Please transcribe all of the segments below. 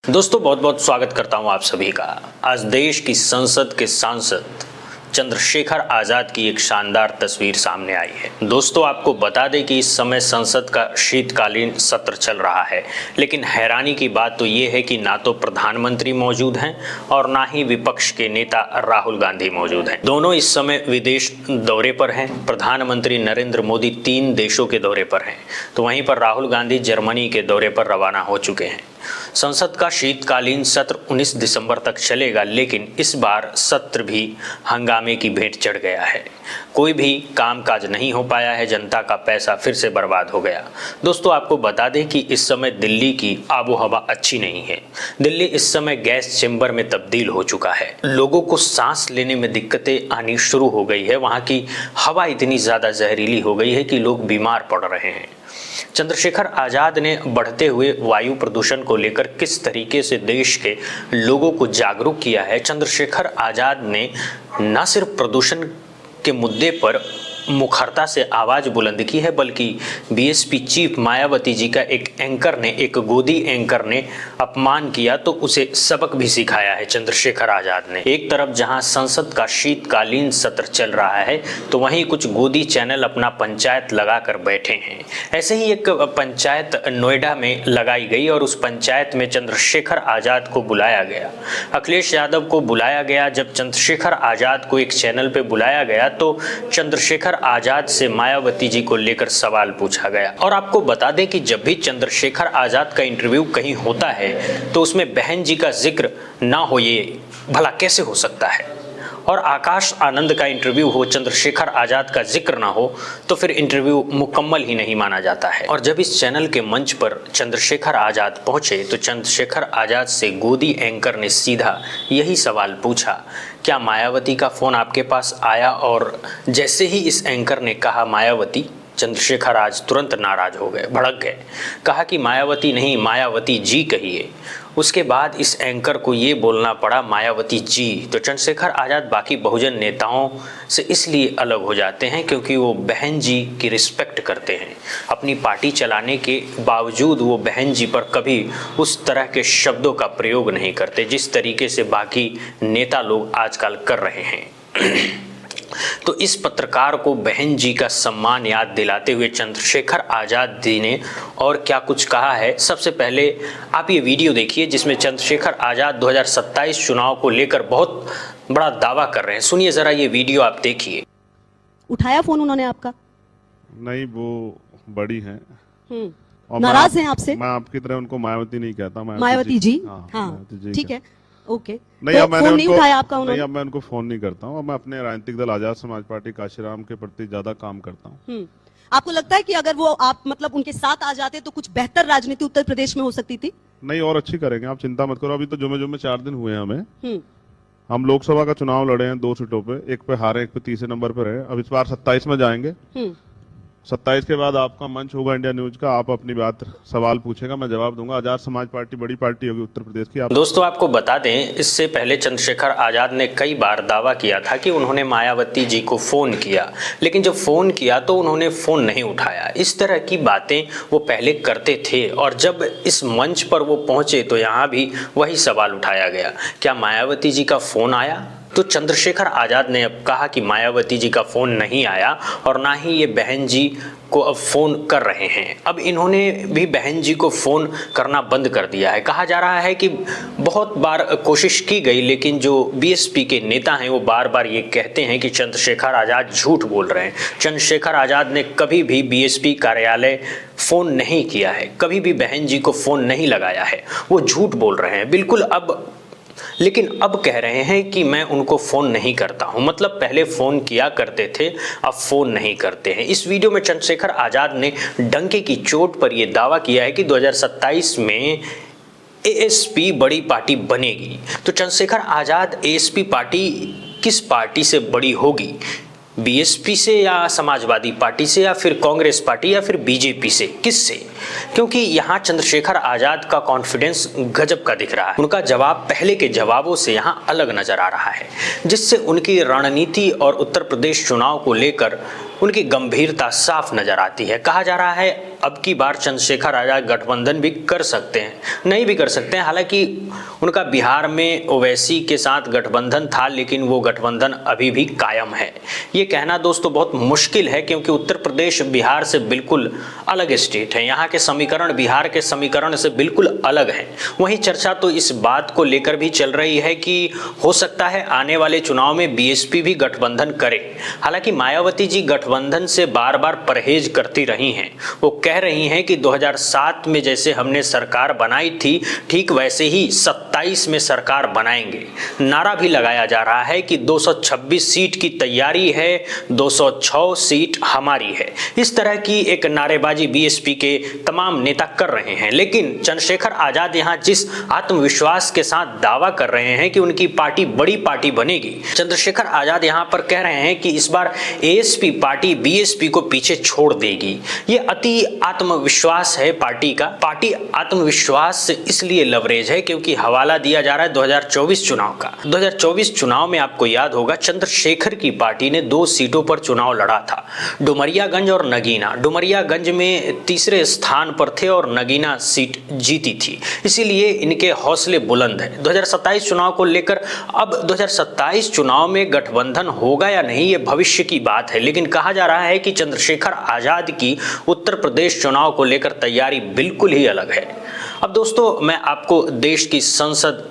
दोस्तों बहुत बहुत स्वागत करता हूं आप सभी का। आज देश की संसद के सांसद चंद्रशेखर आजाद की एक शानदार तस्वीर सामने आई है। दोस्तों आपको बता दें कि इस समय संसद का शीतकालीन सत्र चल रहा है, लेकिन हैरानी की बात तो ये है कि ना तो प्रधानमंत्री मौजूद हैं और ना ही विपक्ष के नेता राहुल गांधी मौजूद हैं। दोनों इस समय विदेश दौरे पर हैं। प्रधानमंत्री नरेंद्र मोदी 3 देशों के दौरे पर हैं, तो वहीं पर राहुल गांधी जर्मनी के दौरे पर रवाना हो चुके हैं। संसद का शीतकालीन सत्र 19 दिसंबर तक चलेगा, लेकिन इस बार सत्र भी हंगामे की भेंट चढ़ गया है। कोई भी कामकाज नहीं हो पाया है, जनता का पैसा फिर से बर्बाद हो गया। दोस्तों आपको बता दें कि इस समय दिल्ली की आबो हवा अच्छी नहीं है। दिल्ली इस समय गैस चेंबर में तब्दील हो चुका है। लोगों को सांस लेने में दिक्कतें आनी शुरू हो गई है। वहाँ की हवा इतनी ज़्यादा जहरीली हो गई है कि लोग बीमार पड़ रहे हैं। चंद्रशेखर आजाद ने बढ़ते हुए वायु प्रदूषण को लेकर किस तरीके से देश के लोगों को जागरूक किया है। चंद्रशेखर आजाद ने न सिर्फ प्रदूषण के मुद्दे पर मुखरता से आवाज बुलंद की है, बल्कि बीएसपी चीफ मायावती जी का एक एंकर ने, एक गोदी एंकर ने अपमान किया तो उसे सबक भी सिखाया है चंद्रशेखर आजाद ने। एक तरफ जहां संसद का शीतकालीन सत्र चल रहा है, तो वहीं कुछ गोदी चैनल अपना पंचायत लगाकर बैठे हैं। ऐसे ही एक पंचायत नोएडा में लगाई गई और उस पंचायत में चंद्रशेखर आजाद को बुलाया गया, अखिलेश यादव को बुलाया गया। जब चंद्रशेखर आजाद को एक चैनल पे बुलाया गया तो चंद्रशेखर आजाद से मायावती जी को लेकर सवाल पूछा गया। और आपको बता दें कि जब भी चंद्रशेखर आजाद का इंटरव्यू कहीं होता है तो उसमें बहन जी का जिक्र ना हो, ये भला कैसे हो सकता है। और आकाश आनंद का इंटरव्यू हो, चंद्रशेखर आजाद का जिक्र ना हो, तो फिर इंटरव्यू मुकम्मल ही नहीं माना जाता है। और जब इस चैनल के मंच पर चंद्रशेखर आजाद पहुंचे तो चंद्रशेखर आजाद से गोदी एंकर ने सीधा यही सवाल पूछा, क्या मायावती का फोन आपके पास आया? और जैसे ही इस एंकर ने कहा मायावती, चंद्रशेखर आज तुरंत नाराज हो गए, भड़क गए, कहा कि मायावती नहीं, मायावती जी कहिए। उसके बाद इस एंकर को ये बोलना पड़ा मायावती जी। तो चंद्रशेखर आजाद बाकी बहुजन नेताओं से इसलिए अलग हो जाते हैं क्योंकि वो बहन जी की रिस्पेक्ट करते हैं। अपनी पार्टी चलाने के बावजूद वो बहन जी पर कभी उस तरह के शब्दों का प्रयोग नहीं करते जिस तरीके से बाकी नेता लोग आजकल कर रहे हैं। तो इस पत्रकार को बहन जी का सम्मान याद दिलाते हुए चंद्रशेखर आजाद जी ने और क्या कुछ कहा है। सबसे पहले आप ये वीडियो देखिए जिसमें चंद्रशेखर आजाद 2027 चुनाव को लेकर बहुत बड़ा दावा कर रहे हैं। सुनिए जरा ये वीडियो आप देखिए। उठाया फोन उन्होंने आपका? नहीं, वो बड़ी हैं। और नाराज हैं आपसे? मैं आपकी तरह उनको मायावती नहीं कहता। मायावती जी? हाँ, ठीक है, ओके। नहीं, तो अब मैंने फोन नहीं उठाया आपका उन्होंने? नहीं, अब मैं उनको फोन नहीं करता हूँ। अब मैं अपने राजनीतिक दल आजाद समाज पार्टी काशीराम के प्रति ज्यादा काम करता हूँ। आपको लगता है कि अगर वो आप मतलब उनके साथ आ जाते तो कुछ बेहतर राजनीति उत्तर प्रदेश में हो सकती थी? नहीं, और अच्छी करेंगे, आप चिंता मत करो। अभी तो जुमे 4 दिन हुए हैं हमें। हम लोकसभा का चुनाव लड़े हैं 2 सीटों पे, एक पे हारे, एक पे तीसरे नंबर पे रहे। अब इस बार 27 में जाएंगे। 27 के बाद आपका मंच होगा इंडिया न्यूज का, आप अपनी बात सवाल पूछेगा, मैं जवाब दूंगा। आजाद समाज पार्टी बड़ी पार्टी होगी उत्तर प्रदेश की। दोस्तों आपको बता दें, इससे पहले चंद्रशेखर आजाद ने कई बार दावा किया था कि उन्होंने मायावती जी को फोन किया, लेकिन जब फोन किया तो उन्होंने फोन नहीं उठाया। इस तरह की बातें वो पहले करते थे और जब इस मंच पर वो पहुंचे तो यहाँ भी वही सवाल उठाया गया, क्या मायावती जी का फोन आया? तो चंद्रशेखर आजाद ने अब कहा कि मायावती जी का फोन नहीं आया और ना ही ये बहन जी को अब फोन कर रहे हैं। अब इन्होंने भी बहन जी को फोन करना बंद कर दिया है। कहा जा रहा है कि बहुत बार कोशिश की गई, लेकिन जो बीएसपी के नेता हैं वो बार बार ये कहते हैं कि चंद्रशेखर आजाद झूठ बोल रहे हैं। चंद्रशेखर आजाद ने कभी भी बीएसपी कार्यालय फोन नहीं किया है, कभी भी बहन जी को फोन नहीं लगाया है, वो झूठ बोल रहे हैं बिल्कुल। लेकिन अब कह रहे हैं कि मैं उनको फोन नहीं करता हूं, मतलब पहले फोन किया करते थे, अब फोन नहीं करते हैं। इस वीडियो में चंद्रशेखर आजाद ने डंके की चोट पर यह दावा किया है कि 2027 में एएसपी बड़ी पार्टी बनेगी। तो चंद्रशेखर आजाद एएसपी पार्टी किस पार्टी से बड़ी होगी? बीएसपी से या समाजवादी पार्टी से या फिर कांग्रेस पार्टी या फिर बीजेपी से, किससे? क्योंकि यहाँ चंद्रशेखर आजाद का कॉन्फिडेंस गजब का दिख रहा है। उनका जवाब पहले के जवाबों से यहाँ अलग नजर आ रहा है, जिससे उनकी रणनीति और उत्तर प्रदेश चुनाव को लेकर उनकी गंभीरता साफ नजर आती है। कहा जा रहा है अब की बार चंद्रशेखर आजाद गठबंधन भी कर सकते हैं, नहीं भी कर सकते हैं। हालांकि उनका बिहार में ओवैसी के साथ गठबंधन था, लेकिन वो गठबंधन अभी भी कायम है। ये कहना दोस्तों बहुत मुश्किल है, क्योंकि उत्तर प्रदेश बिहार से बिल्कुल अलग स्टेट है। यहाँ के समीकरण बिहार के समीकरण से बिल्कुल अलग है। वहीं चर्चा तो इस बात को लेकर भी चल रही है कि हो सकता है आने वाले चुनाव में बीएसपी भी गठबंधन करे। हालांकि मायावती जी गठबंधन से बार बार परहेज करती रही हैं। वो कह रही हैं कि 2007 में जैसे हमने सरकार बनाई थी, ठीक वैसे ही 27 में सरकार बनाएंगे। नारा भी लगाया जा रहा है कि 226 सीट की तैयारी है, 206 सीट हमारी है। इस तरह की एक नारेबाजी बीएसपी के तमाम नेता कर रहे हैं। लेकिन चंद्रशेखर आजाद यहाँ जिस आत्मविश्वास के साथ दावा कर रहे हैं कि उनकी पार्टी बड़ी पार्टी बनेगी, चंद्रशेखर आजाद यहाँ पर कह रहे हैं कि इस बार एएसपी पार्टी बीएसपी को पीछे छोड़ देगी। ये अति आत्मविश्वास है पार्टी का। पार्टी आत्मविश्वास से इसलिए लवरेज है क्योंकि हवाला दिया जा रहा है 2024 चुनाव का। 2024 चुनाव में आपको याद होगा चंद्रशेखर की पार्टी ने 2 सीटों पर चुनाव लड़ा था, डुमरियागंज और नगीना। डुमरियागंज में तीसरे स्थान पर थे और नगीना सीट जीती थी, इसीलिए इनके हौसले बुलंद हैं। 2027 चुनाव को लेकर अब 2027 चुनाव में गठबंधन होगा या नहीं, ये भविष्य की बात है। लेकिन कहा जा रहा है कि चंद्रशेखर आजाद की उत्तर प्रदेश चुनाव को लेकर तैयारी बिल्कुल ही अलग है। अब दोस्तों मैं आपको देश की संसद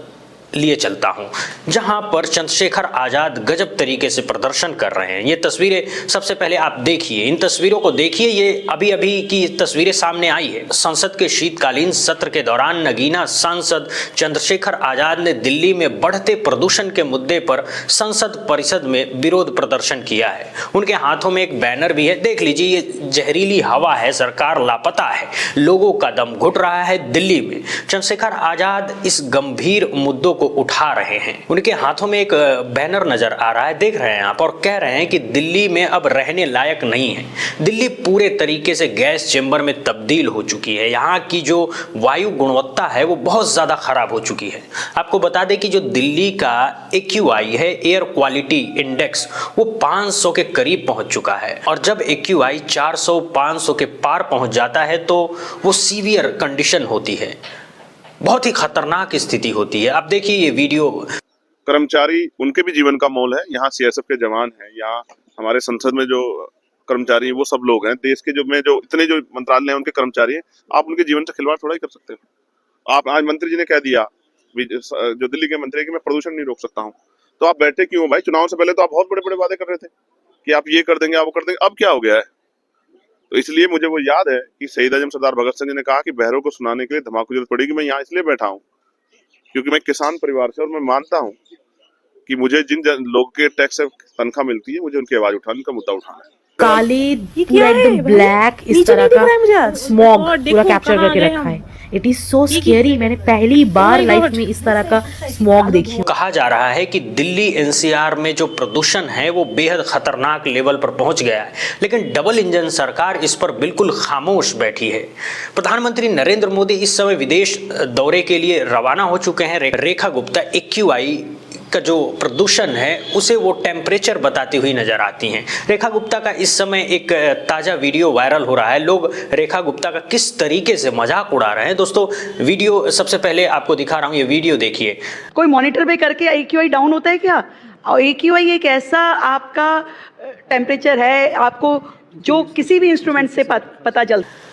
लिए चलता हूं, जहां पर चंद्रशेखर आजाद गजब तरीके से प्रदर्शन कर रहे हैं। ये तस्वीरें सबसे पहले आप देखिए, इन तस्वीरों को देखिए। ये अभी अभी की तस्वीरें सामने आई है। संसद के शीतकालीन सत्र के दौरान नगीना सांसद चंद्रशेखर आजाद ने दिल्ली में बढ़ते प्रदूषण के मुद्दे पर संसद परिषद में विरोध प्रदर्शन किया है। उनके हाथों में एक बैनर भी है, देख लीजिए। ये जहरीली हवा है, सरकार लापता है, लोगों का दम घुट रहा है दिल्ली में। चंद्रशेखर आजाद इस गंभीर मुद्दों को उठा रहे हैं। उनके हाथों में एक बैनर नजर आ रहा है, देख रहे हैं आप, और कह रहे हैं कि दिल्ली में अब रहने लायक नहीं है। दिल्ली पूरे तरीके से गैस चेंबर में तब्दील हो चुकी है। यहाँ की जो वायु गुणवत्ता है वो बहुत ज्यादा खराब हो चुकी है। आपको बता दें कि जो दिल्ली का AQI है, एयर क्वालिटी इंडेक्स, वो 500 के करीब पहुंच चुका है। और जब AQI 400-500 के पार पहुंच जाता है तो वो सीवियर कंडीशन होती है, बहुत ही खतरनाक स्थिति होती है। आप देखिए ये वीडियो। कर्मचारी उनके भी जीवन का मोल है। यहाँ सीएसएफ के जवान हैं, यहाँ हमारे संसद में जो कर्मचारी हैं वो सब लोग हैं। देश के जो इतने जो मंत्रालय हैं उनके कर्मचारी हैं। आप उनके जीवन से खिलवाड़ थोड़ा ही कर सकते हो। आप आज मंत्री जी ने कह दिया, जो दिल्ली के मंत्री, कि मैं प्रदूषण नहीं रोक सकता हूँ, तो आप बैठे क्यों भाई? चुनाव से पहले तो आप बहुत बड़े बड़े वादे कर रहे थे कि आप ये कर देंगे, आप वो कर देंगे। अब क्या हो गया है? तो इसलिए मुझे वो याद है कि शहीद आजम सरदार भगत सिंह जी ने कहा कि बहरों को सुनाने के लिए धमाके की जरूरत पड़ेगी। मैं यहाँ इसलिए बैठा हूँ क्योंकि मैं किसान परिवार से, और मैं मानता हूँ कि मुझे जिन लोगों के टैक्स से तनख्वाह मिलती है, मुझे उनकी आवाज उठाने, उनका मुद्दा उठाना है। काले पूरा एकदम ब्लैक इस तरह का स्मॉग पूरा कैप्चर करके रखा है। It is so scary. मैंने पहली बार लाइफ में इस तरह का स्मॉग देखी। कहा जा रहा है कि दिल्ली एनसीआर में जो प्रदूषण है वो बेहद खतरनाक लेवल पर पहुंच गया है, लेकिन डबल इंजन सरकार इस पर बिल्कुल खामोश बैठी है। प्रधानमंत्री नरेंद्र मोदी इस समय विदेश दौरे के लिए रवाना हो चुके हैं। रेखा गुप्ता AQI का जो प्रदूषण है उसे वो टेम्परेचर बताती हुई नजर आती हैं। रेखा गुप्ता का इस समय एक ताजा वीडियो वायरल हो रहा है। लोग रेखा गुप्ता का किस तरीके से मजाक उड़ा रहे हैं। दोस्तों वीडियो सबसे पहले आपको दिखा रहा हूं, ये वीडियो देखिए। कोई मॉनिटर पे करके AQI डाउन होता है क्या? और AQI एक ऐसा आपका टेम्परेचर है, आपको जो किसी भी इंस्ट्रूमेंट से पता चलता है।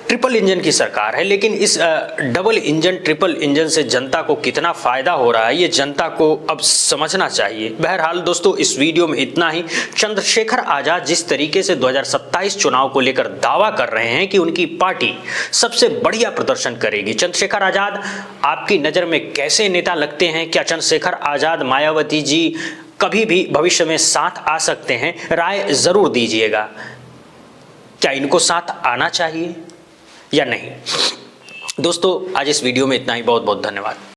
ट्रिपल इंजन की सरकार है, लेकिन इस डबल इंजन ट्रिपल इंजन से जनता को कितना फायदा हो रहा है ये जनता को अब समझना चाहिए। बहरहाल दोस्तों इस वीडियो में इतना ही। चंद्रशेखर आजाद जिस तरीके से 2027 चुनाव को लेकर दावा कर रहे हैं कि उनकी पार्टी सबसे बढ़िया प्रदर्शन करेगी, चंद्रशेखर आजाद आपकी नजर में कैसे नेता लगते हैं? क्या चंद्रशेखर आजाद मायावती जी कभी भी भविष्य में साथ आ सकते हैं? राय जरूर दीजिएगा। क्या इनको साथ आना चाहिए या नहीं? दोस्तों आज इस वीडियो में इतना ही। बहुत बहुत धन्यवाद।